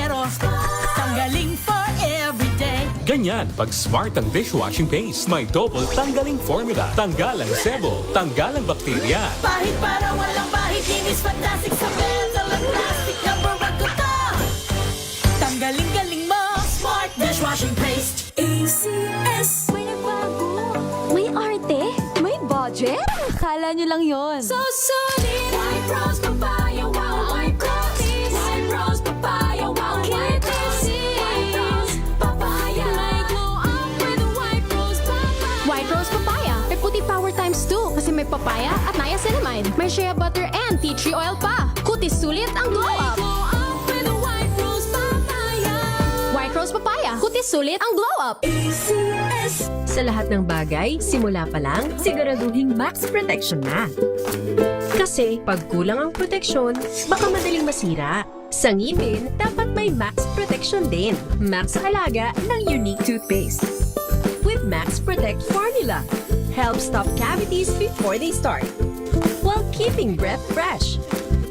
pero tanggaling for everyday. Ganyan pag Smart ang dishwashing paste. May double tanggaling formula. Tanggal ang sebo, tanggal ang bakterya. Pahit para walang bahid, linis fantastic sa metal at plastic. Number one ko to. Tanggaling-galing mo, Smart dishwashing paste. ACS. May nagbago. May arte. May budget. Akala nyo lang yon. So solid. White rose papaya, wow, white rose. White rose papaya, wow, white rose. White rose papaya. May glow up with white rose papaya. White rose papaya. May puti power times 2 kasi may papaya at niacinamide. May shea butter and tea tree oil pa. Kutis sulit ang glow up. Glow up with white rose papaya. White rose papaya. Kutis sulit ang glow up. ACS. Sa lahat ng bagay, simula pa lang, siguraduhing max protection na. Kasi pag kulang ang proteksyon, baka madaling masira. Sa ngipin, dapat may max protection din. Max sa halaga ng unique toothpaste. With Max Protect Formula, help stop cavities before they start, while keeping breath fresh.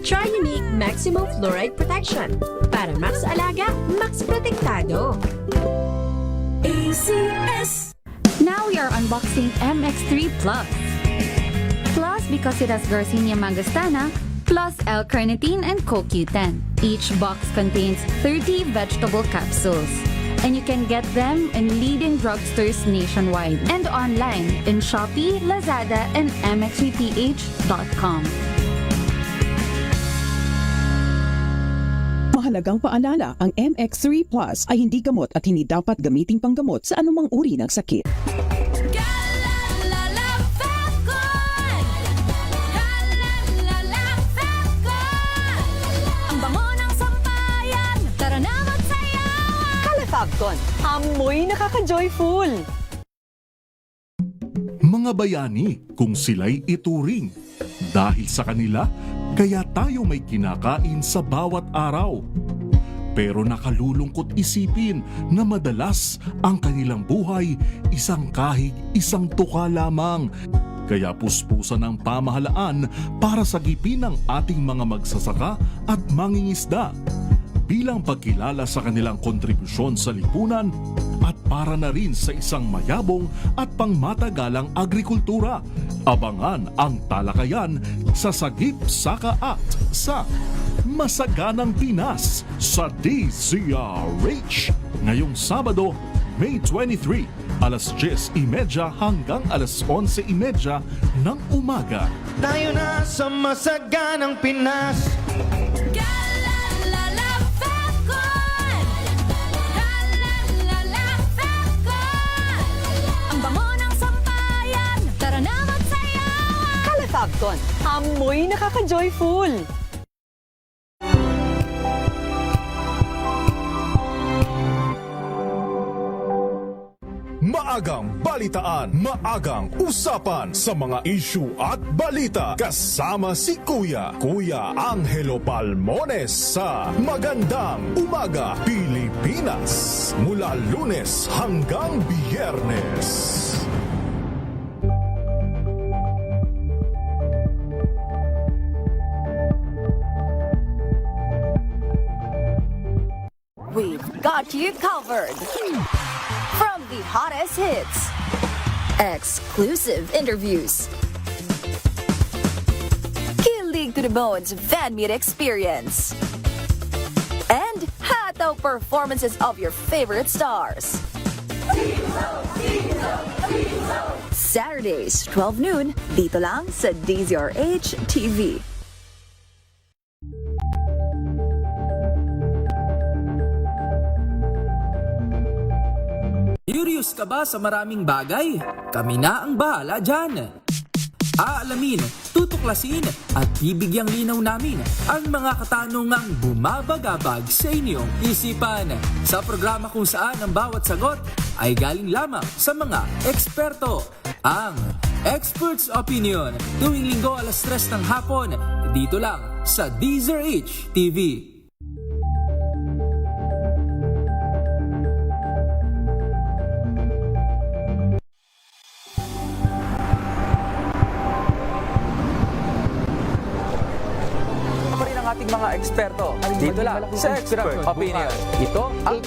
Try unique maximum fluoride protection. Para max alaga, max protektado. ACS. Now we are unboxing MX3 Plus. Plus because it has Garcinia mangostana, plus L-carnitine and CoQ10. Each box contains 30 vegetable capsules. And you can get them in leading drugstores nationwide and online in Shopee, Lazada, and mxvph.com. Mahalagang paalala, ang MX3 Plus ay hindi gamot at hindi dapat gamiting panggamot sa anumang uri ng sakit. Galalala Falcon. Galalala Falcon. Ang bango ng sampayan. Tara na magsayawan. Calafabcon, amoy nakaka-joyful. Mga bayani kung sila'y ituring. Dahil sa kanila, kaya tayo may kinakain sa bawat araw. Pero nakalulungkot isipin na madalas ang kanilang buhay isang kahig, isang tuka lamang. Kaya puspusan ang pamahalaan para sagipin ang ating mga magsasaka at mangingisda bilang pagkilala sa kanilang kontribusyon sa lipunan at para na rin sa isang mayabong at pangmatagalang agrikultura. Abangan ang talakayan sa Sagip, Saka at sa Masaganang Pinas sa DZRH ngayong Sabado, May 23, alas 10:30 hanggang alas 11:30 ng umaga. Tayo na sa masaganang Pinas. Galalala Falcon. Galalala Falcon. Ang bango ng sampayan. Tara na magsayawan. Calafabcon, amoy nakaka-joyful. Maagang balitaan, maagang usapan sa mga issue at balita. Kasama si Kuya Angelo Palmones sa Magandang Umaga Pilipinas. Mula Lunes hanggang Biyernes. We've got you covered. From the hottest hits, exclusive interviews, kilig to the bones fan meet experience, and hataw performances of your favorite stars. Saturdays, 12 noon, dito lang sa DZRH TV. Curious ka ba sa maraming bagay? Kami na ang bahala dyan. Aalamin, tutuklasin at bibigyang linaw namin ang mga katanungang bumabagabag sa inyong isipan. Sa programa kung saan ang bawat sagot ay galing lamang sa mga eksperto. Ang Expert's Opinion, tuwing linggo alas 3 ng hapon, dito lang sa DZRH TV. Mga eksperto. Dito lang sa Expert Opinion. Ito ang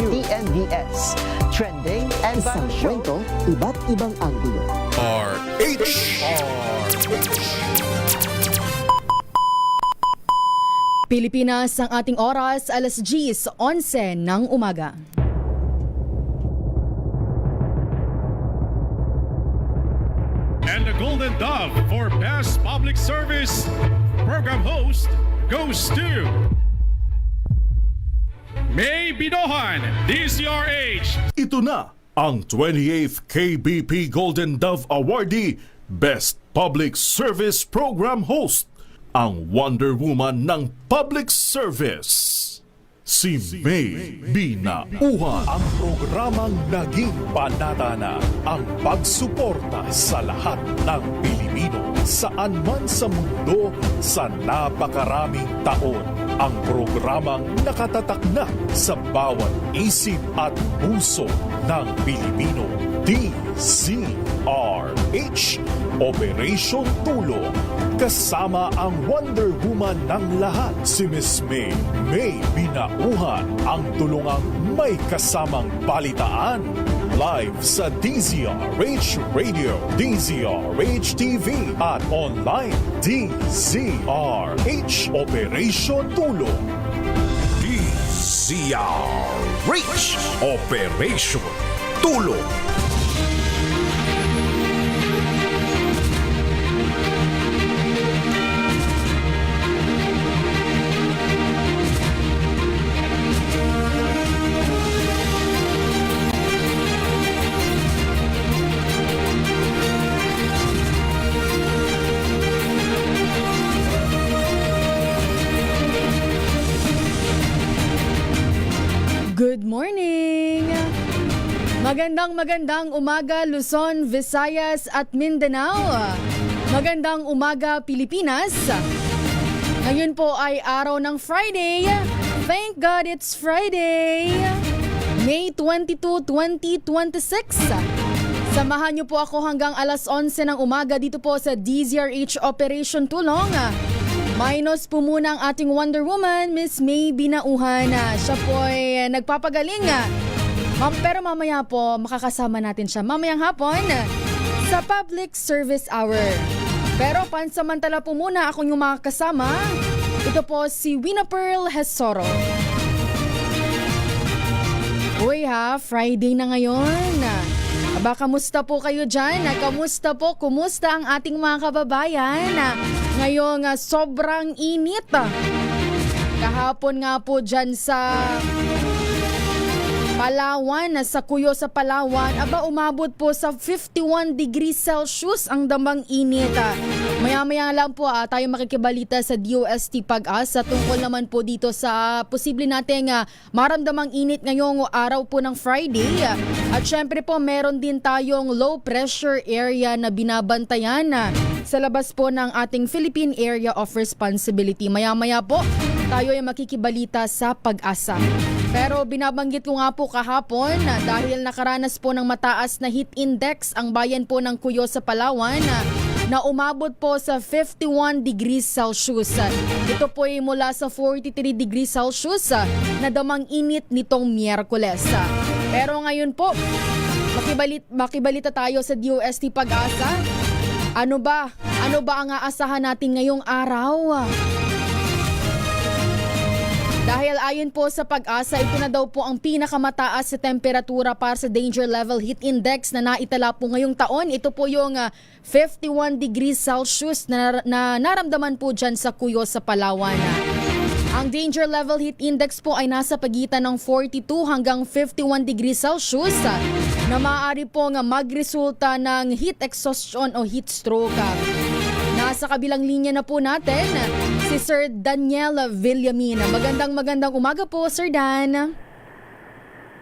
TNVS. Trending and Isang kwento, iba't ibang anggulo. Pilipinas ang ating oras, alas 10:11 ng umaga. And the Golden Dove for Best Public Service Program Host goes to May Binohan, DCRH. Ito na ang 28th KBP Golden Dove Awardee Best Public Service Program Host, ang Wonder Woman ng Public Service. Si May Binauhan. Ang programang naging panata na ang pagsuporta sa lahat ng Pilipino saan man sa mundo sa napakaraming taon. Ang programang nakatatak na sa bawat isip at puso ng Pilipino. DZRH Operation Tulong. Kasama ang Wonder Woman ng lahat, si Miss May Binauhan, ang tulungang may kasamang balitaan. Live sa DZRH Radio, DZRH TV at online DZRH Operation Tulong. DZRH Operation Tulong. Good morning! Magandang umaga Luzon, Visayas at Mindanao. Magandang umaga Pilipinas. Ngayon po ay araw ng Friday. Thank God it's Friday. May 22, 2026. Samahan niyo po ako hanggang alas 11 ng umaga dito po sa DZRH Operation Tulong. Minus po muna ang ating Wonder Woman, Miss May Binauhan. Siya po ay nagpapagaling. Pero mamaya po, makakasama natin siya mamayang hapon sa Public Service Hour. Pero pansamantala po muna ako yung makakasama. Ito po si Wina Pearl Hesoro. Uy ha, Friday na ngayon. Aba, kamusta po kayo dyan? Kumusta ang ating mga kababayan? Ngayong sobrang init. Kahapon nga po dyan sa Palawan, sa Kuyo sa Palawan, aba umabot po sa 51 degrees Celsius ang damang init. Maya-maya lang po tayo makikibalita sa DOST Pag-asa tungkol naman po dito sa posible nating maramdamang init ngayong araw po ng Friday. At syempre po meron din tayong low pressure area na binabantayan sa labas po ng ating Philippine Area of Responsibility. Maya-maya po tayo ay makikibalita sa Pag-asa. Pero binabanggit ko nga po kahapon na dahil nakaranas po ng mataas na heat index ang bayan po ng Kuyo sa Palawan na umabot po sa 51 degrees Celsius. Ito po ay mula sa 43 degrees Celsius na damang init nitong Miyerkules. Pero ngayon po, makibalita tayo sa DOST Pag-asa. Ano ba ang aasahan natin ngayong araw? Dahil ayon po sa Pag-asa, ito na daw po ang pinakamataas sa temperatura para sa Danger Level Heat Index na naitala po ngayong taon. Ito po yung 51 degrees Celsius na naramdaman po dyan sa Kuyo sa Palawan. Ang Danger Level Heat Index po ay nasa pagitan ng 42 hanggang 51 degrees Celsius na maaari pong magresulta ng heat exhaustion o heat stroke. Nasa kabilang linya na po natin si Sir Daniel Villamin. Magandang umaga po, Sir Dan.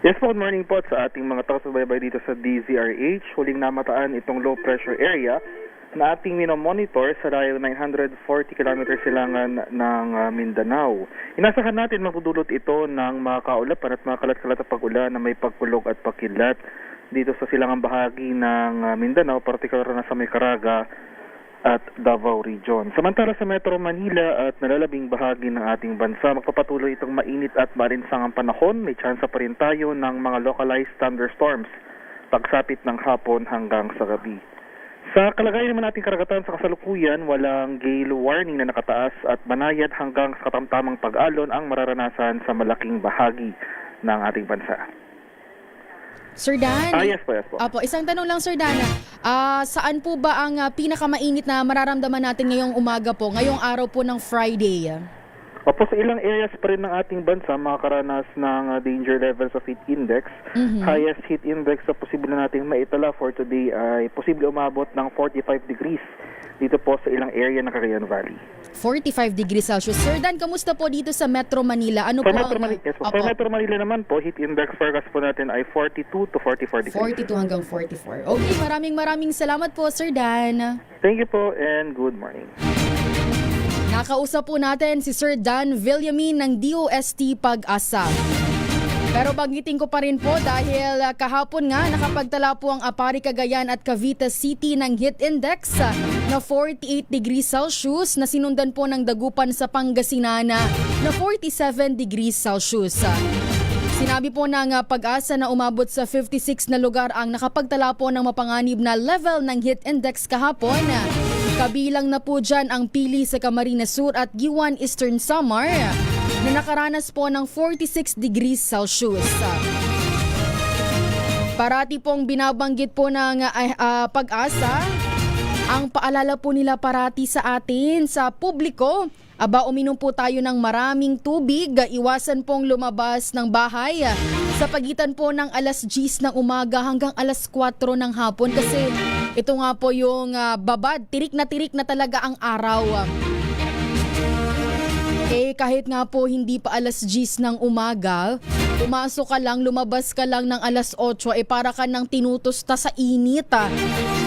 Yes po, good morning po sa ating mga taga-subaybay dito sa DZRH. Huling namataan itong low pressure area na ating minomonitor sa layo 940 km silangan ng Mindanao. Inasahan natin magdudulot ito ng mga kaulapan at mga kalat-kalat na pag-ulan na may pagkulog at pakilat dito sa silangang bahagi ng Mindanao, partikular na sa may Caraga at Davao Region. Samantala sa Metro Manila at nalalabing bahagi ng ating bansa, magpapatuloy itong mainit at maalinsangang panahon. May tsansa pa rin tayo ng mga localized thunderstorms pagsapit ng hapon hanggang sa gabi. Sa kalagayan naman nating karagatan sa kasalukuyan, walang gale warning na nakataas at banayad hanggang sa katamtamang pag-alon ang mararanasan sa malaking bahagi ng ating bansa. Sir Dan? Yes po. Apo, isang tanong lang, Sir Dan. Saan po ba ang pinakamainit na mararamdaman natin ngayong umaga po, ngayong araw po ng Friday? Opo, sa ilang areas pa rin ng ating bansa makakaranas ng danger levels of heat index. Highest heat index na posible nating maitala for today ay posible umabot ng 45 degrees dito po sa ilang area ng Cagayan Valley. 45 degrees Celsius. Sir Dan, kamusta po dito sa Metro Manila? Ano For po Metro Manila, yes, for Metro Manila naman po, heat index forecast po natin ay 42 to 44 degrees. 42 hanggang 44. Okay, maraming salamat po, Sir Dan. Thank you po and good morning. Nakausap po natin si Sir Dan Villamin ng DOST Pag-asa. Pero banggitin ko pa rin po dahil kahapon nga nakapagtala po ang Apari, Cagayan at Cavite City ng heat index na 48 degrees Celsius na sinundan po ng Dagupan sa Pangasinan na 47 degrees Celsius. Sinabi po ng Pag-asa na umabot sa 56 na lugar ang nakapagtala po ng mapanganib na level ng heat index kahapon. Kabilang na po dyan ang Pili sa Camarines Sur at Giwan Eastern Samar na nakaranas po ng 46 degrees Celsius. Parati pong binabanggit po ng Pag-asa, ang paalala po nila parati sa atin, sa publiko, uminom po tayo ng maraming tubig, iwasan pong lumabas ng bahay sa pagitan po ng alas 10 ng umaga hanggang alas 4 ng hapon kasi ito nga po yung babad, tirik na talaga ang araw. Kahit nga po hindi pa alas 10 ng umaga, pumasok ka lang, lumabas ka lang ng alas 8, para ka nang tinutusta sa init.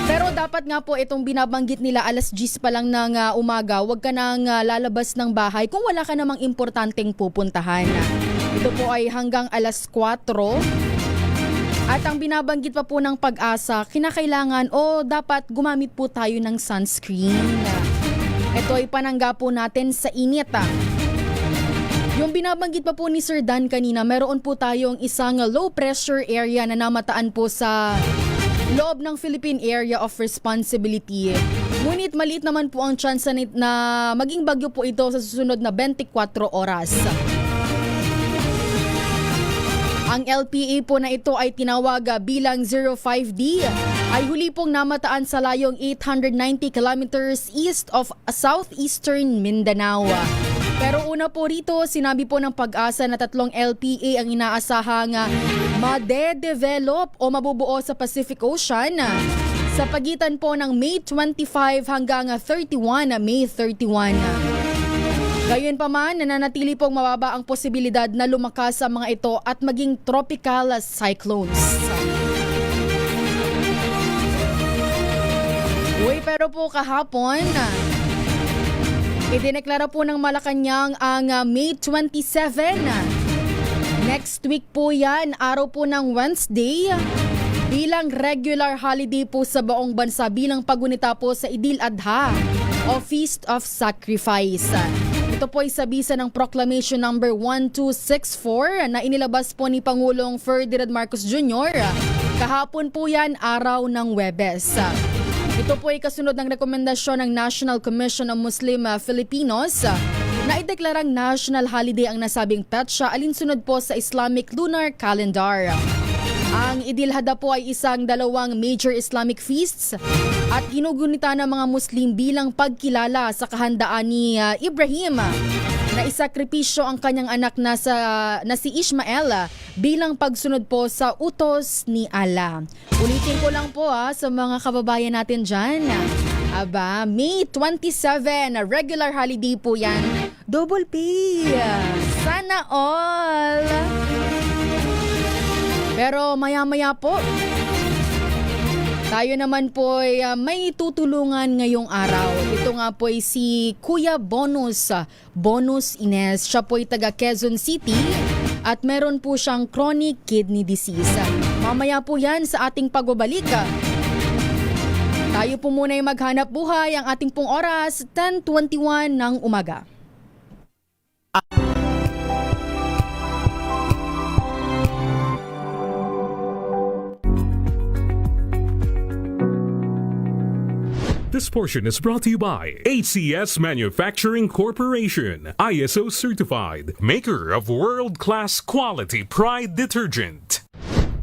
Pero dapat nga po itong binabanggit nila alas 10 pa lang ng umaga, huwag ka nang lalabas ng bahay kung wala ka namang importanteng pupuntahan. Ito po ay hanggang alas 4. At ang binabanggit pa po ng Pag-asa, kinakailangan dapat gumamit po tayo ng sunscreen. Ito ay panangga po natin sa init. Yung binabanggit pa po ni Sir Dan kanina, meron po tayong isang low pressure area na namataan po sa loob ng Philippine Area of Responsibility. Ngunit maliit naman po ang chance na maging bagyo po ito sa susunod na 24 oras. Ang LPA po na ito ay tinawag bilang 05D, ay huli pong namataan sa layong 890 kilometers east of southeastern Mindanao. Pero una po rito, sinabi po ng Pag-asa na 3 LPA ang inaasahang made-develop o mabubuo sa Pacific Ocean sa pagitan po ng May 25 hanggang 31 May 31. Gayunpaman, nananatili pong mababa ang posibilidad na lumakas ang mga ito at maging tropical cyclones. Pero po kahapon, idineklara po ng Malacanang ang May 27. Next week po yan, araw po ng Wednesday, bilang regular holiday po sa buong bansa bilang pagunita po sa Idil Adha o Feast of Sacrifice. Ito po ay sa bisa ng Proclamation number 1264 na inilabas po ni Pangulong Ferdinand Marcos Jr. Kahapon po yan, araw ng Huwebes. Ito po ay kasunod ng rekomendasyon ng National Commission of Muslim Filipinos na ideklarang national holiday ang nasabing petsa alinsunod po sa Islamic Lunar Calendar. Ang Idil Adha po ay isang dalawang major Islamic feasts at ginugunita ng mga Muslim bilang pagkilala sa kahandaan ni Ibrahim na isakripisyo ang kanyang anak na si Ishmael bilang pagsunod po sa utos ni Allah. Ulitin ko lang po sa mga kababayan natin dyan. May 27, regular holiday po yan. Double pay. Sana all. Pero maya-maya po, tayo naman po ay may tutulungan ngayong araw. Ito nga po ay si Kuya Bonus Ines. Siya po ay taga Quezon City at meron po siyang chronic kidney disease. Mamaya po yan sa ating pagbabalik. Tayo po muna yung maghanap buhay. Ang ating pong oras, 10:21 ng umaga. This portion is brought to you by ACS Manufacturing Corporation, ISO certified, maker of world-class quality Pride detergent.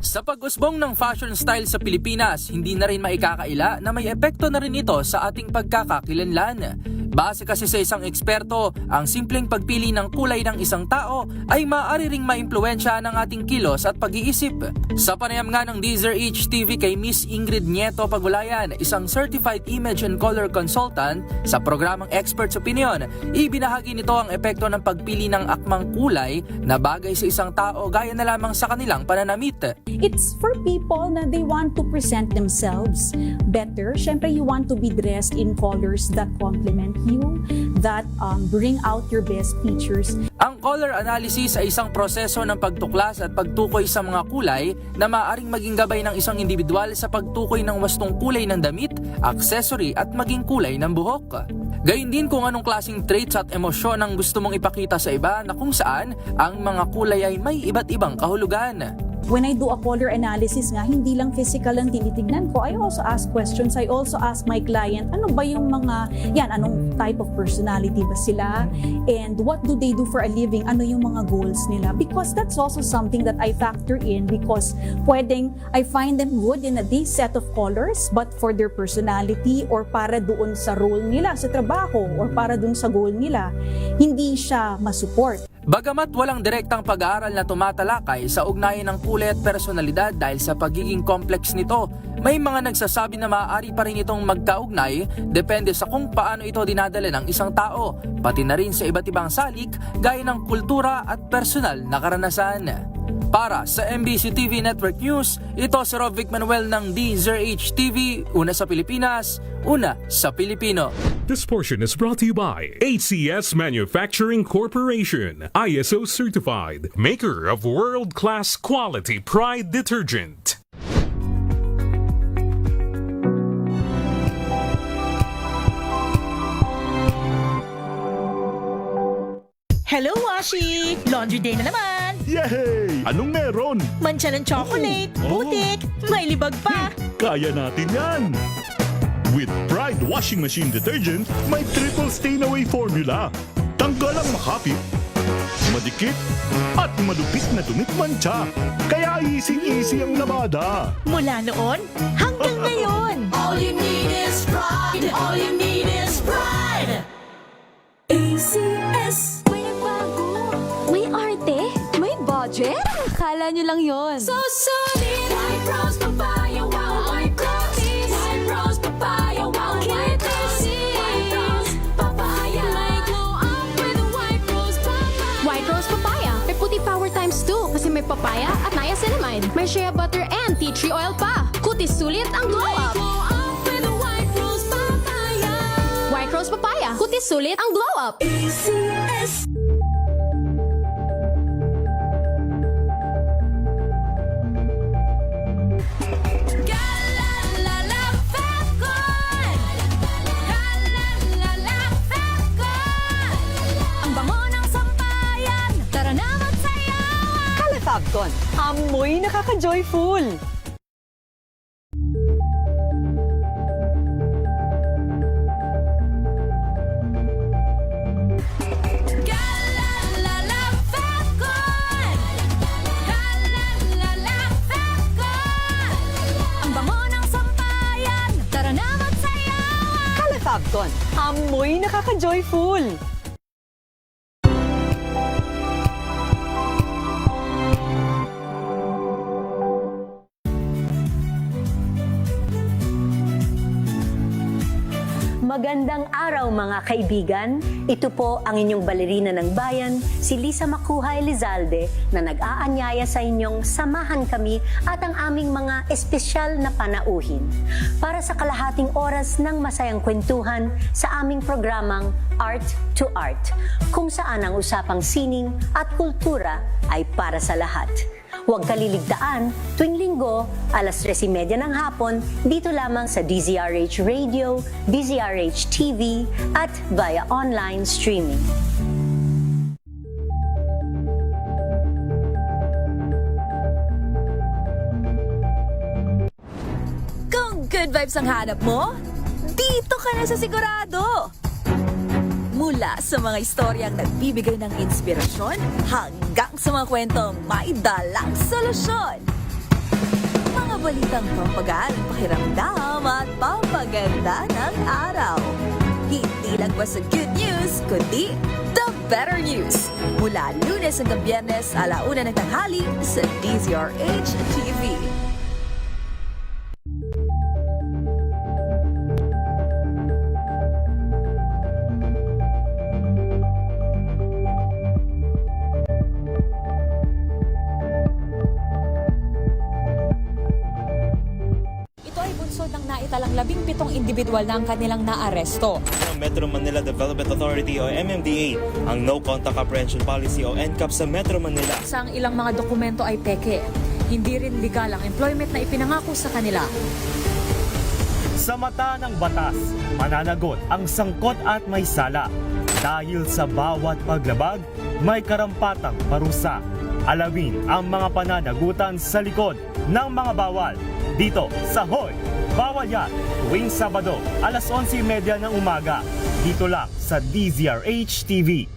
Sa pag-usbong ng fashion style sa Pilipinas, hindi na rin maikakaila na may epekto na rin ito sa ating pagkakakilanlan. Base kasi sa isang eksperto, ang simpleng pagpili ng kulay ng isang tao ay maaari ring maimpluwensya ng ating kilos at pag-iisip. Sa panayam nga ng DZRH TV kay Miss Ingrid Nieto Pagulayan, isang certified image and color consultant sa programang Expert's Opinion, ibinahagi nito ang epekto ng pagpili ng akmang kulay na bagay sa isang tao gaya na lamang sa kanilang pananamit. It's for people na they want to present themselves better. Syempre, you want to be dressed in colors that complement you, that bring out your best features. Ang color analysis ay isang proseso ng pagtuklas at pagtukoy sa mga kulay na maaaring maging gabay ng isang individual sa pagtukoy ng wastong kulay ng damit, accessory at maging kulay ng buhok. Gayun din kung anong klaseng traits at emosyon ang gusto mong ipakita sa iba na kung saan ang mga kulay ay may iba't ibang kahulugan. When I do a color analysis nga, hindi lang physical ang tinitignan ko. I also ask questions. I also ask my client, ano ba yung mga, anong type of personality ba sila? And what do they do for a living? Ano yung mga goals nila? Because that's also something that I factor in because I find them good in this set of colors, but for their personality or para doon sa role nila sa trabaho or para doon sa goal nila, hindi siya masupport. Bagamat walang direktang pag-aaral na tumatalakay sa ugnayan ng kulay at personalidad dahil sa pagiging complex nito, may mga nagsasabi na maaari pa rin itong magkaugnay depende sa kung paano ito dinadala ng isang tao, pati na rin sa iba't ibang salik gaya ng kultura at personal na karanasan. Para sa MBC TV Network News, ito si Rovic Manuel ng DZRH TV, una sa Pilipinas, una sa Pilipino. This portion is brought to you by ACS Manufacturing Corporation, ISO certified, maker of world-class quality Pride detergent. Hello, Washi! Laundry day na naman! Yay! Anong meron? Mancha ng chocolate, putik, may libag pa! Kaya natin yan! With Pride Washing Machine Detergent, may triple stain-away formula. Tanggal ang makapit, madikit, at malupit na dumit-mancha. Kaya easy-easy ang labada. Mula noon hanggang ngayon! All you need is pride. All you need is pride. ACS. May nagbago. May arte. May budget. Akala nyo lang yon. So solid. White rose papaya, wow, white rose. White rose papaya, wow, white rose. White rose papaya. May glow up with white rose papaya. White rose papaya. May puti power times 2 kasi may papaya at niacinamide. May shea butter and tea tree oil pa. Kutis sulit ang glow up. Glow up with white rose papaya. White rose papaya. Kutis sulit ang glow up. ACS. Calefabcon, amoy nakaka-joyful! Calefabcon, amoy nakaka-joyful! Magandang araw mga kaibigan. Ito po ang inyong balerina ng bayan, si Lisa Makuha Elizalde, na nag-aanyaya sa inyong samahan kami at ang aming mga espesyal na panauhin para sa kalahating oras ng masayang kwentuhan sa aming programang Art to Art, kung saan ang usapang sining at kultura ay para sa lahat. Huwag kaliligtaan, tuwing linggo, alas 3:30 ng hapon, dito lamang sa DZRH Radio, DZRH TV, at via online streaming. Kung good vibes ang hanap mo, dito ka na sa Sigurado! Mula sa mga istoryang nagbibigay ng inspirasyon hanggang sa mga kwentong may dalang solusyon. Mga balitang pampagaan, pakiramdam at pampaganda ng araw. Hindi lang ba sa good news, kundi the better news. Mula Lunes hanggang Biyernes, 1:00 ng tanghali sa DZRH TV. Ng naitalang 17 individual na ang kanilang naaresto. Ang Metro Manila Development Authority o MMDA ang No Contact Apprehension Policy o NCAP sa Metro Manila. Sa ang ilang mga dokumento ay peke. Hindi rin legal ang employment na ipinangako sa kanila. Sa mata ng batas, mananagot ang sangkot at may sala. Dahil sa bawat paglabag, may karampatang parusa. Alamin ang mga pananagutan sa likod ng mga bawal. Dito sa Hoy! Bawal Yan! Tuwing Sabado, alas 11:30 ng umaga. Dito lang sa DZRH TV.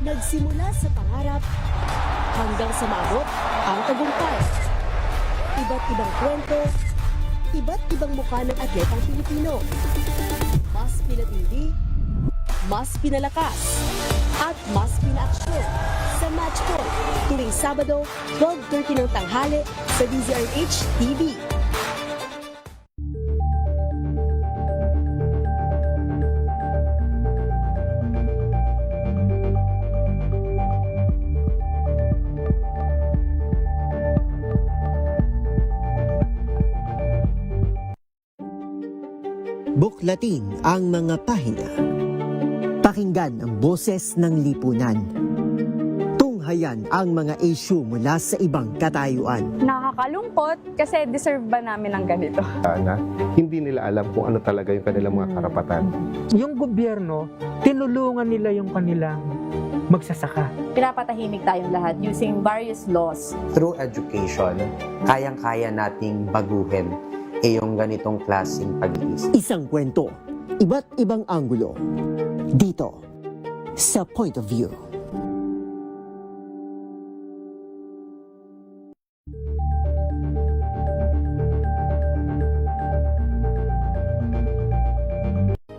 Nagsimula sa pangarap hanggang sa maabot ang tagumpay. Iba't ibang kwento, iba't ibang mukha ng atletang Pilipino. Mas pinatindi, mas pinalakas, at mas pinaaksyon sa Match Point tuwing Sabado, 12:30 ng tanghali sa DZRH TV. Buklatin ang mga pahina. Pakinggan ang boses ng lipunan. Tunghayan ang mga issue mula sa ibang katayuan. Nakakalungkot kasi deserve ba namin ng ganito? Na hindi nila alam kung ano talaga yung kanilang mga karapatan. Yung gobyerno, tinulungan nila yung kanilang magsasaka. Pinapatahimik tayong lahat using various laws. Through education, kayang-kaya nating baguhin yung ganitong klaseng pag-iisip. Isang kwento, iba't ibang anggulo. Dito, sa Point of View.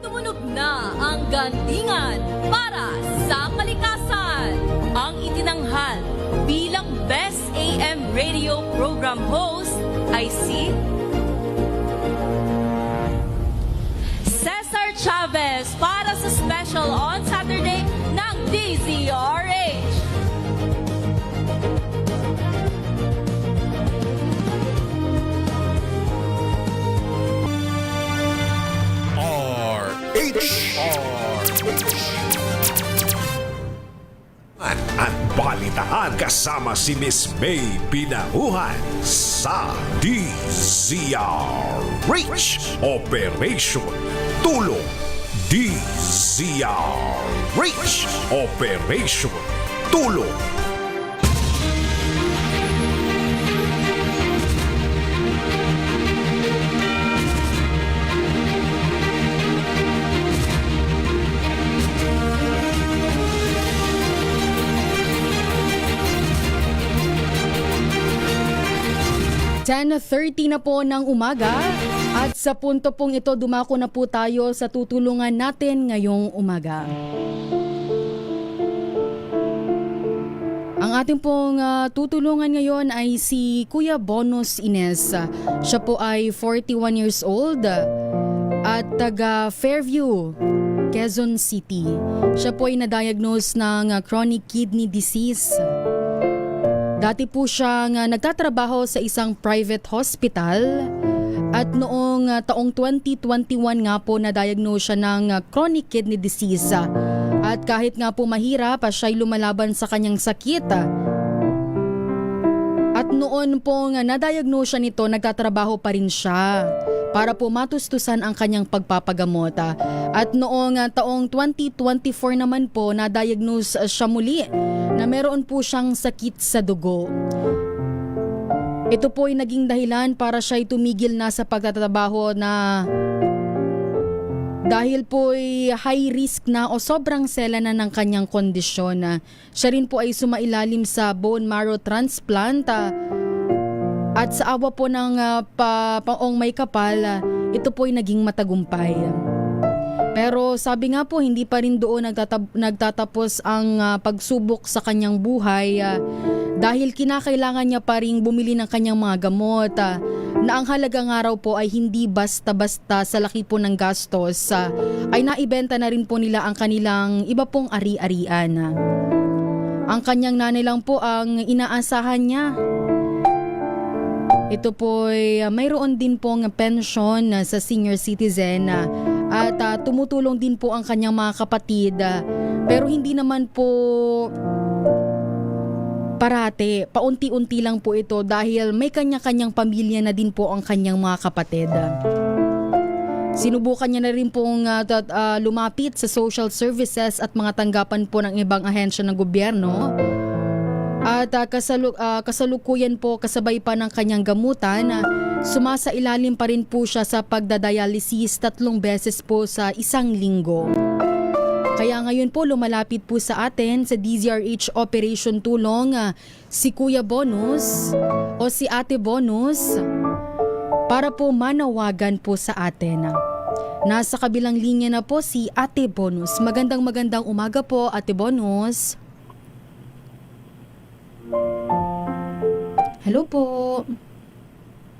Tumunog na ang gandingan para sa kalikasan. Ang itinanghal bilang Best AM Radio Program Host ay si Cesar Chavez para sa special on Saturday ng DZRH. At balitaan kasama si Miss May Pinahuhan sa DZRH Operation Tulong. DZRH Operation Tulong. (10:30) na po ng umaga at sa punto pong ito dumako na po tayo sa tutulungan natin ngayong umaga. Ang ating pong tutulungan ngayon ay si Kuya Bonus Ines. Siya po ay 41 years old at taga Fairview, Quezon City. Siya po ay na-diagnose ng chronic kidney disease. Dati po siyang nagtatrabaho sa isang private hospital at noong taong 2021 nga po na-diagnose siya ng chronic kidney disease. At kahit nga po mahirap, siya'y lumalaban sa kanyang sakit. At noon pong na-diagnose siya nito, nagtatrabaho pa rin siya para po matustusan ang kanyang pagpapagamot. At noong taong 2024 naman po, na-diagnose siya muli na meron po siyang sakit sa dugo. Ito po ay naging dahilan para siya'y tumigil na sa pagtatrabaho na dahil po ay high risk na o sobrang sela na ng kanyang kondisyon. Siya rin po ay sumailalim sa bone marrow transplant at sa awa po ng paong may kapal, ito po ay naging matagumpay. Pero sabi nga po, hindi pa rin doon nagtatapos ang pagsubok sa kanyang buhay dahil kinakailangan niya pa rin bumili ng kanyang mga gamot na ang halagang araw po ay hindi basta-basta sa laki po ng gastos ay naibenta na rin po nila ang kanilang iba pong ari-arian. Ang kanyang nanay lang po ang inaasahan niya. Ito po ay mayroon din pong pension sa senior citizen at tumutulong din po ang kanyang mga kapatid pero hindi naman po parate, paunti-unti lang po ito dahil may kanya-kanyang pamilya na din po ang kanyang mga kapatid. Sinubukan niya na rin pong lumapit sa social services at mga tanggapan po ng ibang ahensya ng gobyerno. At kasalukuyan po kasabay pa ng kanyang gamutan, sumasailalim pa rin po siya sa pagdadialysis 3 beses po sa isang linggo. Kaya ngayon po lumalapit po sa atin sa DZRH Operation Tulong si Kuya Bonus o si Ate Bonus para po manawagan po sa atin. Nasa kabilang linya na po si Ate Bonus. Magandang umaga po, Ate Bonus. Hello po.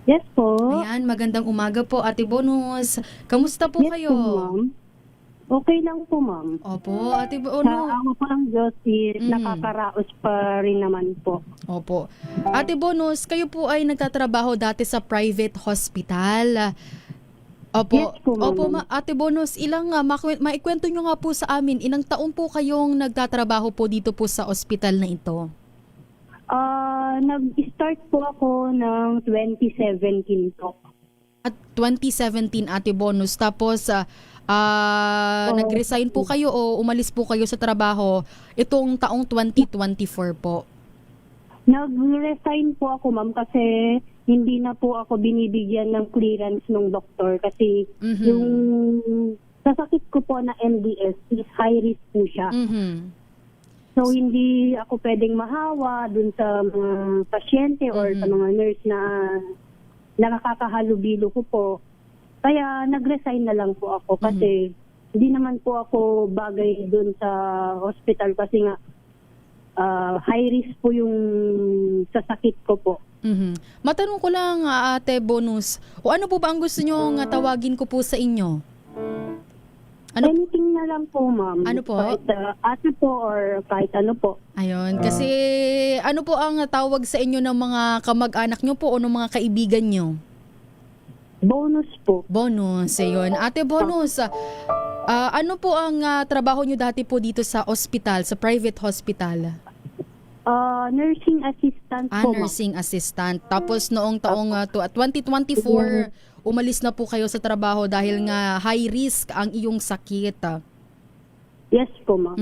Yes po. Ayan, magandang umaga po, Ate Bonus. Kamusta po kayo? Po, ma'am. Okay lang po, ma'am. Opo, Ate Bonus. Sa awa po ng Diyos, nakakaraos pa rin naman po. Opo. Ate Bonus, kayo po ay nagtatrabaho dati sa private hospital. Opo. Yes po, ma'am. Opo, Ate Bonus, maikwento nyo nga po sa amin, ilang taon po kayong nagtatrabaho po dito po sa ospital na ito? Nag-start po ako ng 2017 po. At 2017, Ate Bonus, tapos nag-resign po kayo o umalis po kayo sa trabaho itong taong 2024 po? Nag-resign po ako, ma'am, kasi hindi na po ako binibigyan ng clearance ng doktor kasi yung sasakit ko po na MDS is high risk po siya. So, hindi ako pwedeng mahawa dun sa mga pasyente or sa mga nurse na nakakahalubilo ko po. Kaya nag-resign na lang po ako kasi hindi naman po ako bagay dun sa hospital kasi nga high risk po yung sasakit ko po. Matanong ko lang, Ate Bonus, o ano po ba ang gusto nyo tawagin ko po sa inyo? Anything na lang po, ma'am. Ano po? Kahit ate po or kahit ano po. Ayun, kasi ano po ang tawag sa inyo ng mga kamag-anak nyo po o ng mga kaibigan nyo? Bonus po. Bonus, ayun. Ate Bonus, ano po ang trabaho nyo dati po dito sa ospital, sa private hospital? Nursing assistant po, ma'am. Nursing assistant. Tapos noong taong 2024, umalis na po kayo sa trabaho dahil nga high risk ang iyong sakit. Yes po, ma'am.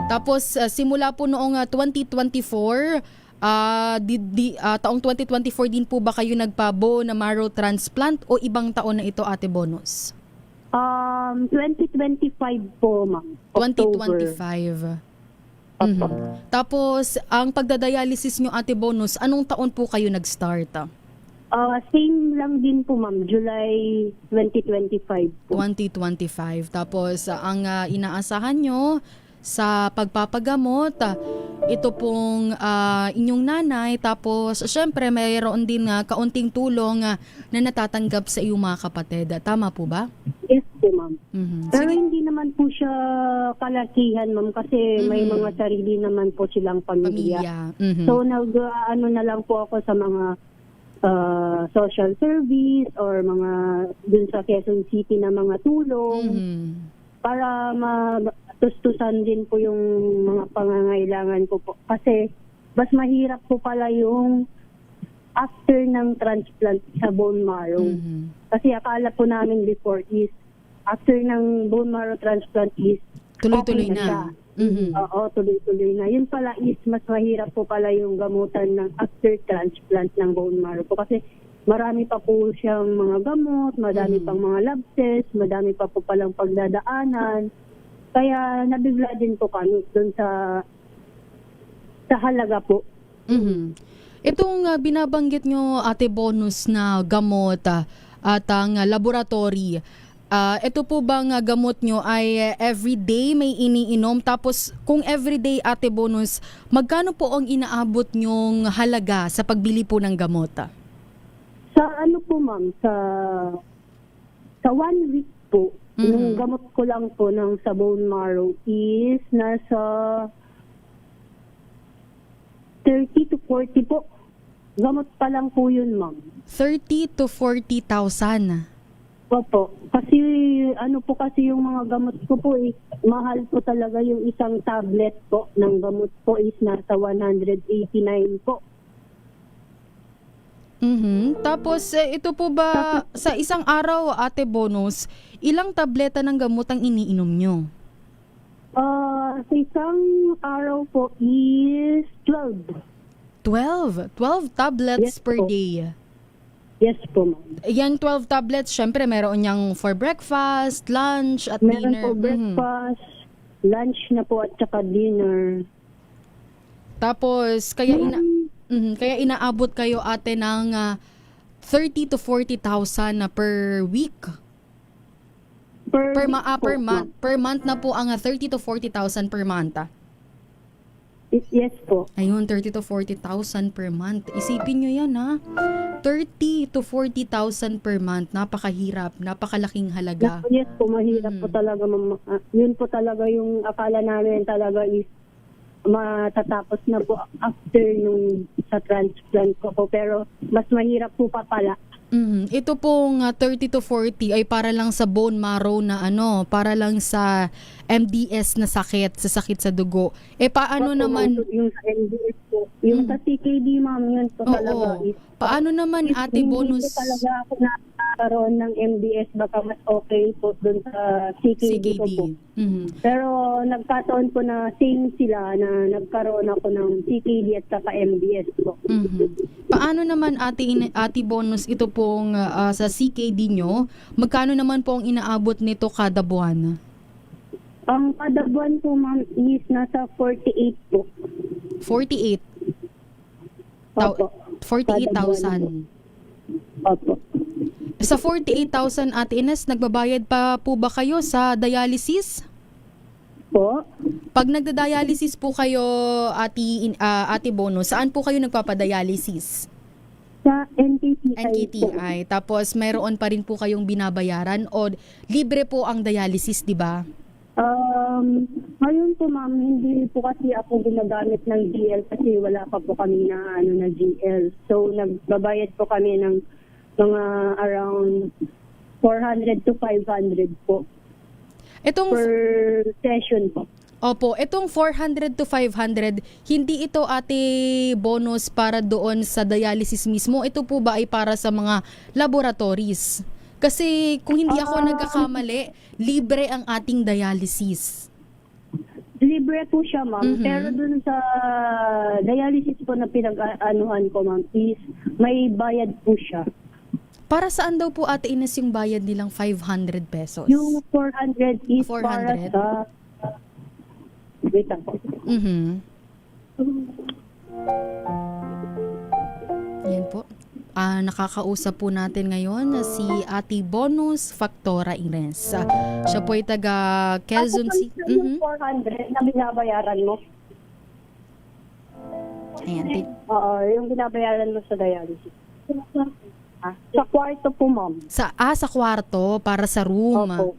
Tapos simula po noong 2024, taong 2024 din po ba kayo nagpa-bone marrow transplant o ibang taon na ito, Ate Bonus? 2025 po, ma'am. 2025. Tapos ang pagdadialysis nyo, Ate Bonus, anong taon po kayo nag-start? Same lang din po, ma'am. July 2025 po. 2025. Tapos ang inaasahan nyo sa pagpapagamot, ito pong inyong nanay. Tapos syempre mayroon din kaunting tulong na natatanggap sa iyong mga kapatid. Tama po ba? Yes po, ma'am. Pero hindi naman po siya kalakihan, ma'am, kasi may mga sarili naman po silang pamilya. So, ano na lang po ako sa mga social service or mga dun sa Quezon City na mga tulong para matustusan din po yung mga pangangailangan ko po. Kasi mas mahirap po pala yung after ng transplant sa bone marrow. Kasi akala po namin before is after ng bone marrow transplant is tuloy-tuloy okay na. Oo, tuloy-tuloy na. Yun pala is mas mahirap po pala yung gamutan ng after transplant ng bone marrow po. Kasi marami pa po siyang mga gamot, madami pang mga lab tests, madami pa po palang pagdadaanan. Kaya nabigla din po kami dun sa halaga po. Itong binabanggit nyo, Ate Bonus, na gamot at ang laboratory, ito po bang gamot nyo ay everyday may iniinom? Tapos kung everyday, Ate Bonus, magkano po ang inaabot nyong halaga sa pagbili po ng gamot? Sa ano po, ma'am, sa 1 week po, yung gamot ko lang po ng sa bone marrow is nasa 30 to 40 po. Gamot pa lang po yun, ma'am. 30 to 40,000. Opo. Kasi ano po kasi yung mga gamot ko po mahal po talaga yung isang tablet po ng gamot po is nasa 189 po. Tapos ito po ba sa isang araw, Ate Bonus, ilang tableta ng gamot ang iniinom nyo? Sa isang araw po is 12 tablets per day. Yes po, ma'am. Yan 12 tablets, syempre meron niyang for breakfast, lunch, at Meron dinner. po breakfast, lunch na po at saka dinner. Tapos, kaya inaabot kayo, ate, ng 30 to 40,000 na per week. Per month. Per month na po ang 30 to 40,000 per month. Yes po. Ayun, 30 to 40,000 per month. Isipin nyo yan, ha? 30 to 40,000 per month. Napakahirap. Napakalaking halaga. Yes po, mahirap po talaga. Yun po talaga yung akala namin talaga is matatapos na po after nung sa transplant ko po. Pero mas mahirap po pa pala. Ito pong 30 to 40 ay para lang sa bone marrow na para lang sa MDS na sakit, sa sakit sa dugo. Paano naman? Yung sa MDS po. Yung sa CKD, ma'am, yun po talaga. Paano naman, Ate Bonus? Hindi talaga ako nakaroon ng MDS, baka mas okay po dun sa CKD ko po. Pero nagkataon po na same sila na nagkaroon ako ng CKD at saka MDS po. Paano naman, Ate Bonus, ito pong sa CKD nyo, magkano naman po ang inaabot nito kada buwan? Ang kada buwan po, ma'am, is nasa 48 po. 48? Opo. 48,000. Opo. Sa 48,000, Ate Ines, nagbabayad pa po ba kayo sa dialysis? Po? Pag nagda-dialysis po kayo, Ate Bonus, saan po kayo nagpapadialysis? Sa NKTI. NKTI. Tapos mayroon pa rin po kayong binabayaran o libre po ang dialysis, di ba? Ngayon po, ma'am, hindi po kasi ako ginagamit ng GL kasi wala pa po kami na GL. So nagbabayad po kami ng mga around 400 to 500 po. Per session po. Opo, itong 400 to 500, hindi ito, Ate Bonus, para doon sa dialysis mismo. Ito po ba ay para sa mga laboratories? Kasi kung hindi ako nagkakamali, libre ang ating dialysis. Libre po siya, ma'am. Pero dun sa dialysis po na pinag-anuhan ko, ma'am, is may bayad po siya. Para saan daw po, Ate Ines, yung bayad nilang 500 pesos? Yung 400 is para sa... Wait lang po. Yan po. Nakakausap po natin ngayon na si Ate Bonus Factora Ines. Siya po ay taga Quezon City. Yung 400 na binabayaran mo? Ayan. Oo, yung binabayaran mo sa dialysis. Sa kwarto po, ma'am. Sa kwarto, para sa room. Opo.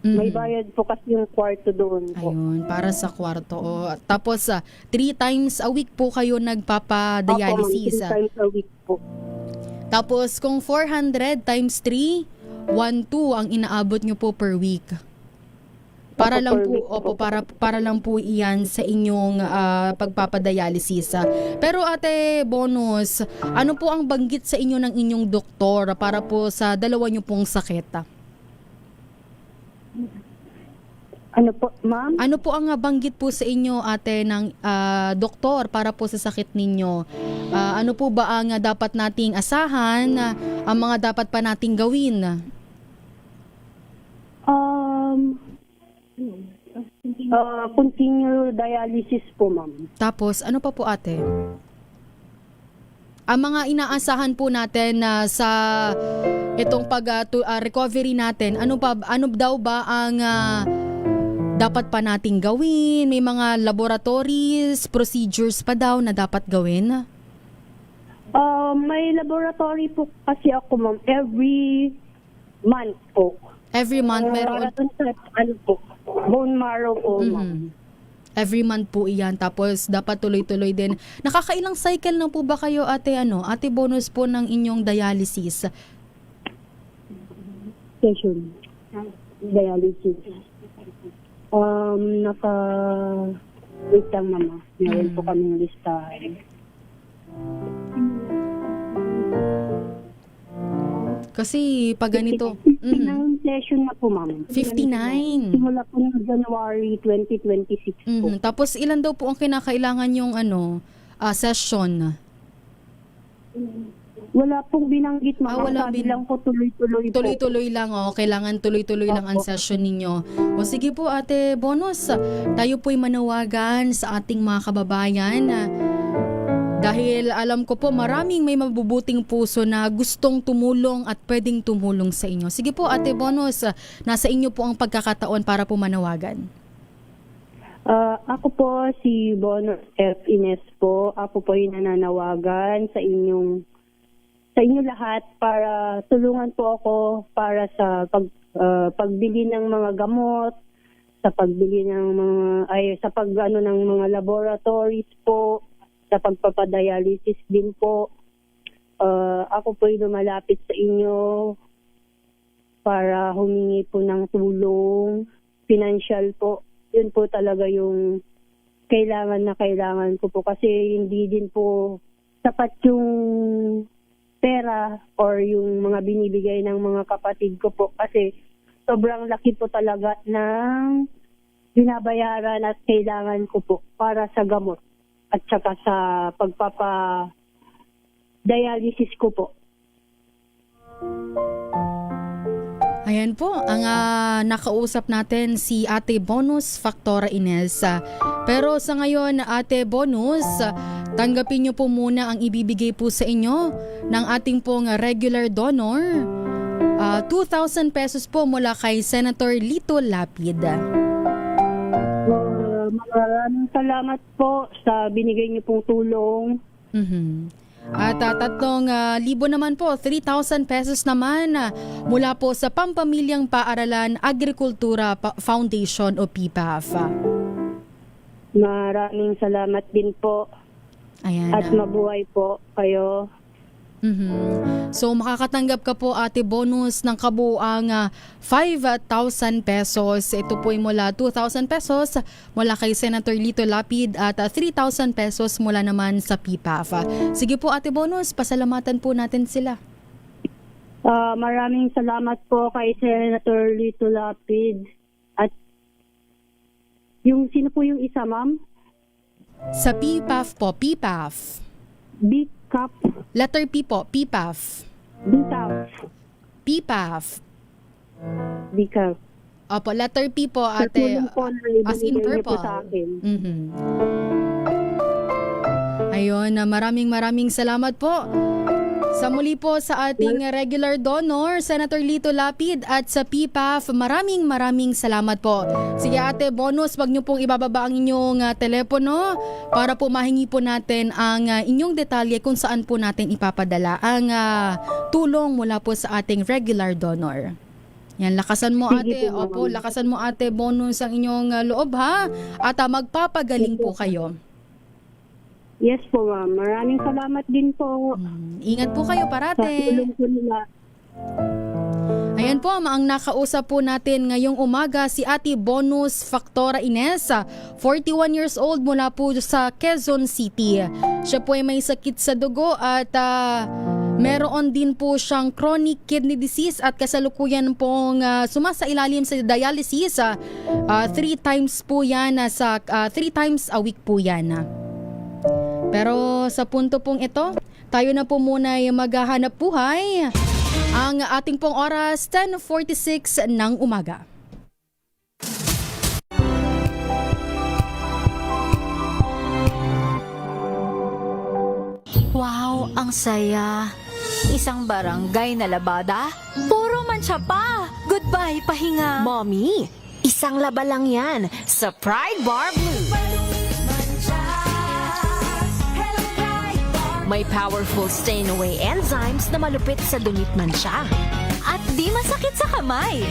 May bayad po kasi yung kwarto doon po. Ayun, para sa kwarto. O, tapos 3 times a week po kayo nagpapadialysis. Opo, 3 times a week po. Tapos kung 400 times 3, 1,2 ang inaabot nyo po per week. Para Opo, lang per po, week opo, para lang po iyan sa inyong pagpapadialysis. Pero Ate Bonus, ano po ang banggit sa inyo ng inyong doktor para po sa dalawa nyo pong sakit? Ano po, ma'am? Ano po ang banggit po sa inyo, ate, ng doktor para po sa sakit ninyo? Ano po ba ang dapat nating asahan, ang mga dapat pa nating gawin? Continue dialysis po, ma'am. Tapos, ano pa po, ate? Ang mga inaasahan po natin sa itong recovery natin, ano daw ba ang dapat pa nating gawin? May mga laboratories, procedures pa daw na dapat gawin? May laboratory po kasi ako, ma'am, every month po. Every month meron? Bone marrow po, ma'am. Every month po iyan. Tapos dapat tuloy-tuloy din. Nakakailang cycle na po ba kayo, ate, ate Bonus po ng inyong dialysis? Session. Dialysis. Wait lang, mama. Meron po kaming listahan. Kasi pag ganito... 59 session na po, ma'am. 59? Simula po ng January 2026 po. Tapos ilan daw po ang kinakailangan yung session? Wala pong binanggit, ma'am. Sabi lang po tuloy-tuloy po. Tuloy-tuloy lang, kailangan tuloy-tuloy lang ang session ninyo. O sige po, Ate Bonus, tayo po'y manawagan sa ating mga kababayan. Dahil alam ko po maraming may mabubuting puso na gustong tumulong at pwedeng tumulong sa inyo. Sige po, Ate Bonus, nasa inyo po ang pagkakataon para po manawagan. Ako po si Bonus F. Ines po. Ako po yung nananawagan sa inyo lahat para tulungan po ako para sa pagbili ng mga gamot, sa pagbili ng ng mga laboratories po, sa pagpapadialysis din po. Ako po yung lumalapit sa inyo para humingi po ng tulong, financial po. Yun po talaga yung kailangan ko po kasi hindi din po sapat yung pera or yung mga binibigay ng mga kapatid ko po kasi sobrang laki po talaga ng binabayaran at kailangan ko po para sa gamot at saka sa pagpapa-dialysis ko po. Ayan po, ang nakausap natin si Ate Bonus Factora Ines. Pero sa ngayon, Ate Bonus, tanggapin niyo po muna ang ibibigay po sa inyo ng ating pong regular donor. 2,000 pesos po mula kay Senator Lito Lapid. Maraming salamat po sa binigay niyo pong tulong. At 3,000 naman po, 3,000 pesos naman mula po sa Pampamilyang Paaralan Agrikultura Foundation o PPAF. Maraming salamat din po. Ayan. At mabuhay po kayo. So makakatanggap ka po, Ate Bonus, ng kabuang 5,000 pesos. Ito po ay mula 2,000 pesos mula kay Senator Lito Lapid at 3,000 pesos mula naman sa PPAF. Sige po, Ate Bonus, pasalamatan po natin sila. Maraming salamat po kay Senator Lito Lapid. At sino po yung isa, ma'am? Sa PPAF po, PPAF. BCAP. Letter P po, PPAF. BCAP. PPAF. BCAP. Opo, letter P po, ate. As in purple. Ayun, maraming salamat po. Sa muli po sa ating regular donor, Senator Lito Lapid at sa PPAF, maraming salamat po. Sige, Ate Bonus, wag niyo pong ibababa ang inyong telepono para po mahingi po natin ang inyong detalye kung saan po natin ipapadala ang tulong mula po sa ating regular donor. Yan, lakasan mo Sige ate. po, Opo, ma'am. lakasan mo ate, bonus ang inyong loob ha. At magpapagaling po kayo. Yes po, ma'am. Maraming salamat din po. Ingat po kayo Sa parate. tulong po nila. Ayan po, ang nakausap po natin ngayong umaga si Ate Bonus Factora Ines, 41 years old mula po sa Quezon City. Siya po ay may sakit sa dugo at meron din po siyang chronic kidney disease at kasalukuyan pong sumasailalim sa dialysis. 3 times po yan, 3 times a week po yan. Pero sa punto pong ito, tayo na po muna ay maghahanap buhay. Ang ating pong oras, 10:46 ng umaga. Wow, ang saya. Isang barangay na labada? Puro mancha pa. Goodbye, pahinga. Mommy, isang laba lang yan sa Pride Bar Blue. May powerful stain-away enzymes na malupit sa dunit mansya. At di masakit sa kamay.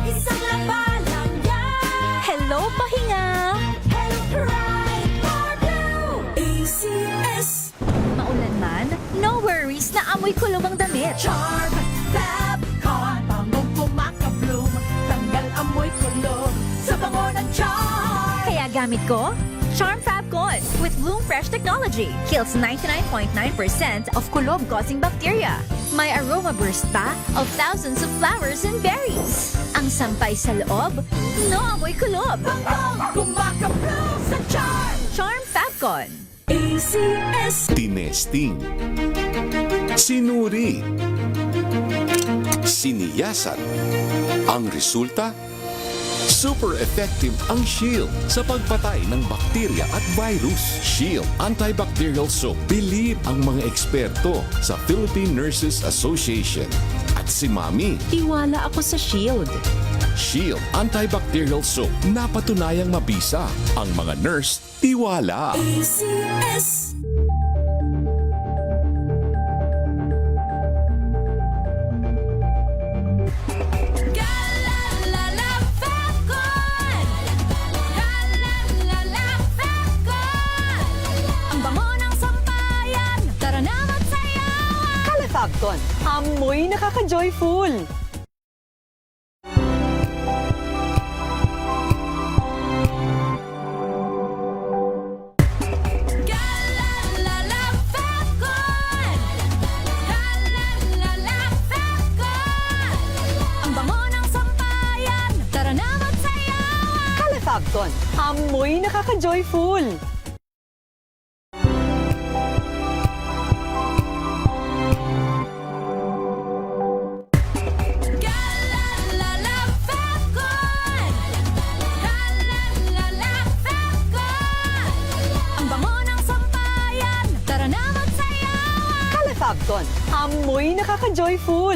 Isang laba lang yan. Hello, pahinga. Hello, Pride Bar Blue. ACS. Maulan man, no worries na amoy kulog ang damit. Charm Fab Con. Bangong pumakabloom. Tanggal amoy kulog sa bango ng Charm. Kaya gamit ko Charm Fab Con with Bloom Fresh technology. Kills 99.9% of kulob-causing bacteria. May aroma burst pa of thousands of flowers and berries. Ang sampay sa loob, no amoy kulob. Bangong kumakabloom sa Charm. Charm Fab Con. ACS. Tinesting. Sinuri. Siniyasan. Ang resulta? Super effective ang Shield sa pagpatay ng bakterya at virus. Shield Antibacterial Soap. Believe ang mga eksperto sa Philippine Nurses Association. At si Mami. Tiwala ako sa Shield. Shield Antibacterial Soap. Napatunayang mabisa. Ang mga nurse, tiwala. ACS. Fabcon, amoy nakaka-joyful. Ang bango ng sampayan, tara na magsayawan. Kala Fabcon, amoy nakaka-joyful. Fabcon, amoy nakaka-joyful.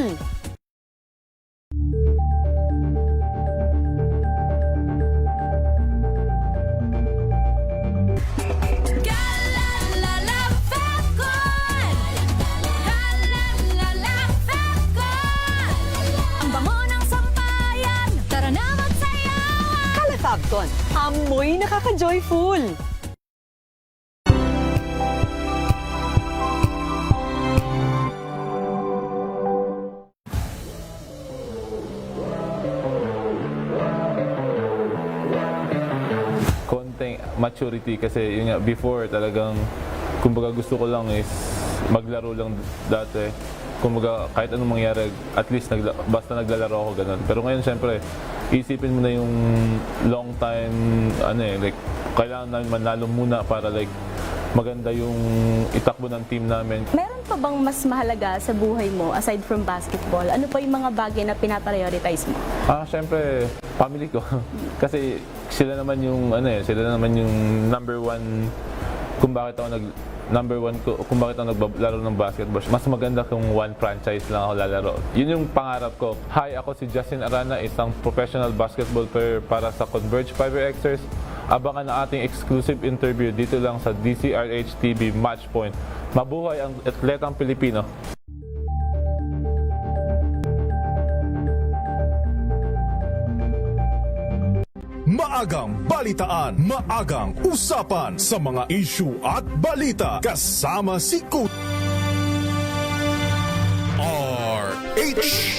Ang bango ng sampayan, tara na magsayawan. Kala Fabcon, amoy nakaka-joyful. Konting maturity kasi yun nga, before talagang kumbaga gusto ko lang is maglaro lang dati. Kumbaga kahit anong mangyari, at least basta naglalaro ako ganun. Pero ngayon syempre, isipin mo na yung long time, like kailangan namin manalo muna para like maganda yung itakbo ng team namin. Meron pa bang mas mahalaga sa buhay mo aside from basketball? Ano pa yung mga bagay na pinaprioritize mo? Syempre, family ko. Kasi sila naman yung number one kung bakit ako naglalaro ng basketball. Mas maganda kung one franchise lang ako lalaro. Yun yung pangarap ko. Hi, ako si Justin Arana, isang professional basketball player para sa Converge 5Xers. Abangan ang ating exclusive interview dito lang sa DCRH TV Matchpoint. Mabuhay ang atletang Pilipino. maagang balitaan, maagang usapan sa mga issue at balita kasama si Kut RH.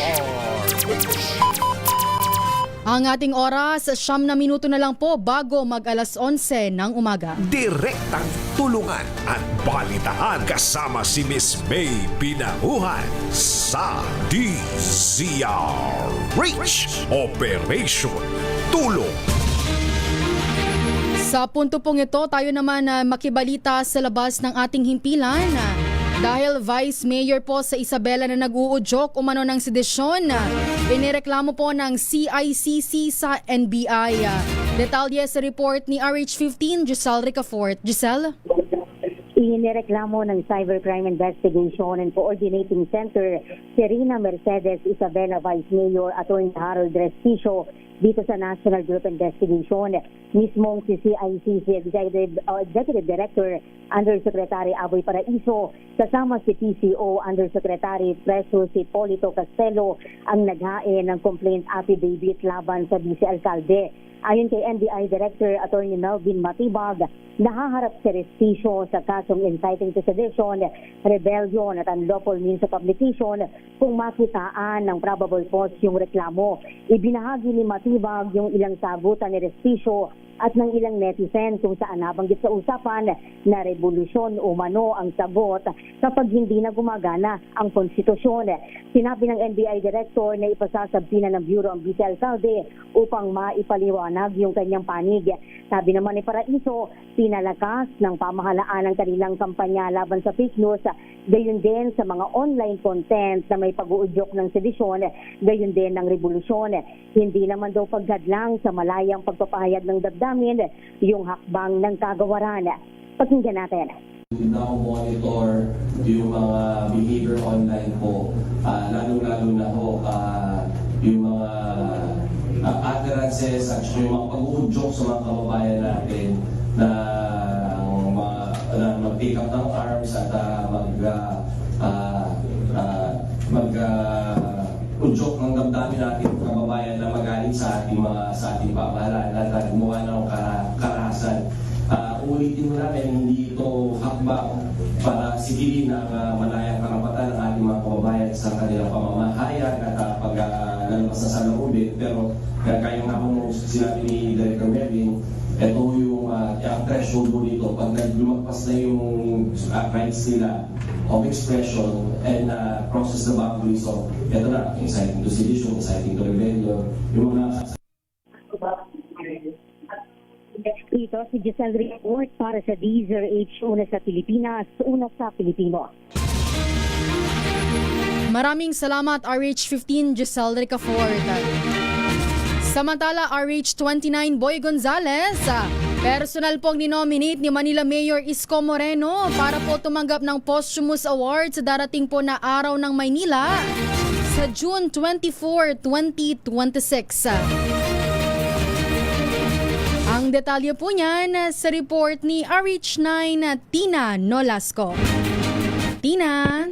Ang ating oras, 9 na minuto na lang po bago mag alas 11 ng umaga. Direktang tulungan at balitaan kasama si Miss May Pinahuhan sa DZRH Operation Tulong. Sa punto pong ito, tayo naman makibalita sa labas ng ating himpilan. Dahil Vice Mayor po sa Isabela na nag-uudyok umano ng sedisyon, inireklamo po ng CICC sa NBI. Detalye sa report ni RH15, Giselle Ricafort. Giselle? Inireklamo ng Cybercrime Investigation and Coordinating Center si Rina Mercedes Isabela Vice Mayor Atty. Harold Respicio dito sa National Group Investigation. Mismong si CICC Executive Director Undersecretary Aboy Paraiso kasama si PCO Undersecretary Preso si Polito Castelo ang naghain ng complaint affidavit laban sa Vice Alcalde. Ayon kay NBI Director Atty. Melvin Matibag, nahaharap si Respicio sa kasong inciting to sedition, rebellion at unlawful means of publication kung makitaan ng probable cause yung reklamo. Ibinahagi ni Matibag yung ilang sagutan ni Respicio at ng ilang netizen kung saan nabanggit sa usapan na revolusyon umano ang sagot kapag hindi na gumagana ang konstitusyon. Sinabi ng NBI Director na ipasasabti na ng Bureau ang Vice Alcalde upang maipaliwanag yung kanyang panig. Sabi naman ni Paraiso, pinalakas ng pamahalaan ang kanilang kampanya laban sa fake news, gayon din sa mga online content na may pag-uudyok ng sedisyon, gayon din ng revolusyon. Hindi naman daw paggadlang sa malayang pagpapahayag ng damdamin yung hakbang ng kagawaran. Pakinggan natin. Na-monitor yung mga behavior online po, lalo-lalo na ho yung mga utterances at yung mga pag-uudyok sa mga kababayan natin na mag-take up ng arms at mag-udyok ng damdamin natin kababayan na magaling sa ating pamahalaan at gumawa ng karahasan. Ulitin mo namin, hindi ito hakbang para sigilin ang malayang karapatan ng ating mga kababayan sa kanilang pamamahayag at paglalabas na sa loob. Pero kaya nga kung sinabi ni Director Melvin, ito yung threshold mo dito. Pag lumagpas na yung rights nila of expression and process the boundaries of, ito na, inciting to sedition, inciting to rebellion, yung mga Ito si Giselle Report para sa DZRH, una sa Pilipinas, una sa Pilipino. Maraming salamat RH15, Giselle Ricafort. Samantala, RH29 Boy Gonzales, personal pong ninominate ni Manila Mayor Isko Moreno para po tumanggap ng posthumous award sa darating po na araw ng Maynila sa June 24, 2026. Ang detalye po niyan sa report ni RH9 Tina Nolasco. Tina?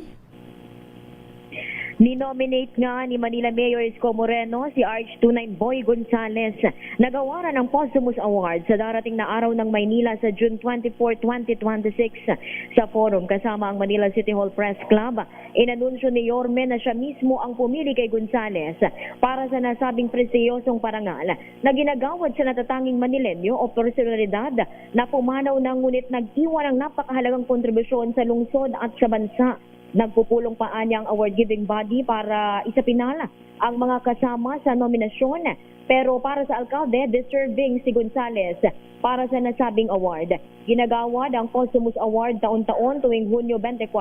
Ninominate nga ni Manila Mayor Isko Moreno si RH29 Boy Gonzales na gawaran ng posthumous award sa darating na araw ng Maynila sa June 24, 2026 sa forum kasama ang Manila City Hall Press Club. Inanunsyo ni Yorme na siya mismo ang pumili kay Gonzales para sa nasabing prestiyosong parangal na ginagawad sa natatanging Manilenyo o personalidad na pumanaw na ngunit nag-iwan ng napakahalagang kontribusyon sa lungsod at sa bansa. Nagpupulong pa niya ang award-giving body para isapinala ang mga kasama sa nominasyon. Pero para sa alkalde, deserving si Gonzales para sa nasabing award. Ginagawad ang posthumous award taon-taon tuwing Hunyo 24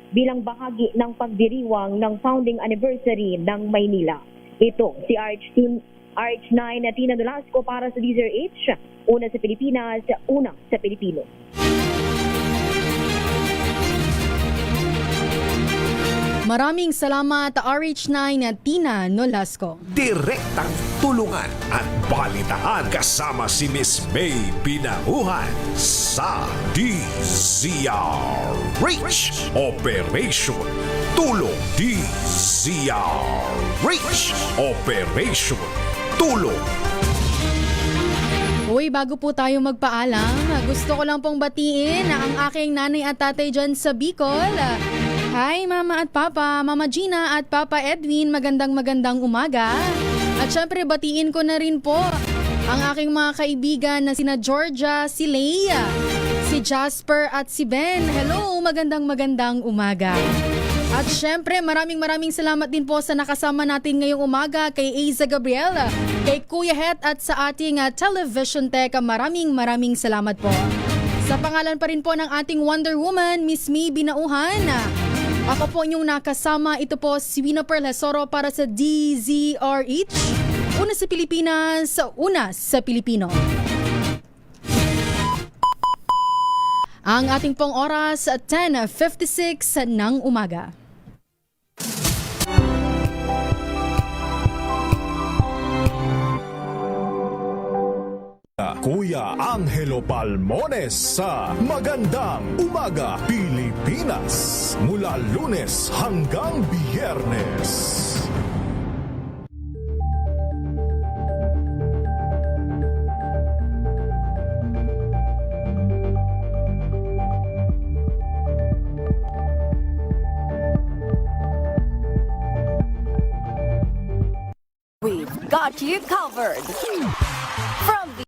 bilang bahagi ng pagdiriwang ng founding anniversary ng Maynila. Ito si RH9 na Tina Nolasco para sa DZRH, una sa Pilipinas, una sa Pilipino. Maraming salamat RH9 at Tina Nolasco. Direktang tulungan at balitaan kasama si Miss May Pinahuhan sa DZRH Operation Tulong. DZRH Operation Tulong. Uy, bago po tayo magpaalam, gusto ko lang pong batiin ang aking nanay at tatay dyan sa Bicol. Hi Mama at Papa, Mama Gina at Papa Edwin, magandang umaga. At syempre batiin ko na rin po ang aking mga kaibigan na sina Georgia, si Leia, si Jasper at si Ben. Hello, magandang umaga. At syempre, maraming salamat din po sa nakasama natin ngayong umaga kay Aiza Gabriela, kay Kuya Het at sa ating television tech. Maraming salamat po. Sa pangalan pa rin po ng ating Wonder Woman, Miss May Binauhan. Ako po inyong nakasama. Ito po si Wina Pearl Hesoro para sa DZRH. Una sa Pilipinas, una sa Pilipino. Ang ating pong oras, 10:56 ng umaga. Kuya Angelo Palmones sa Magandang Umaga Pilipinas mula Lunes hanggang Biyernes. We've got you covered. From the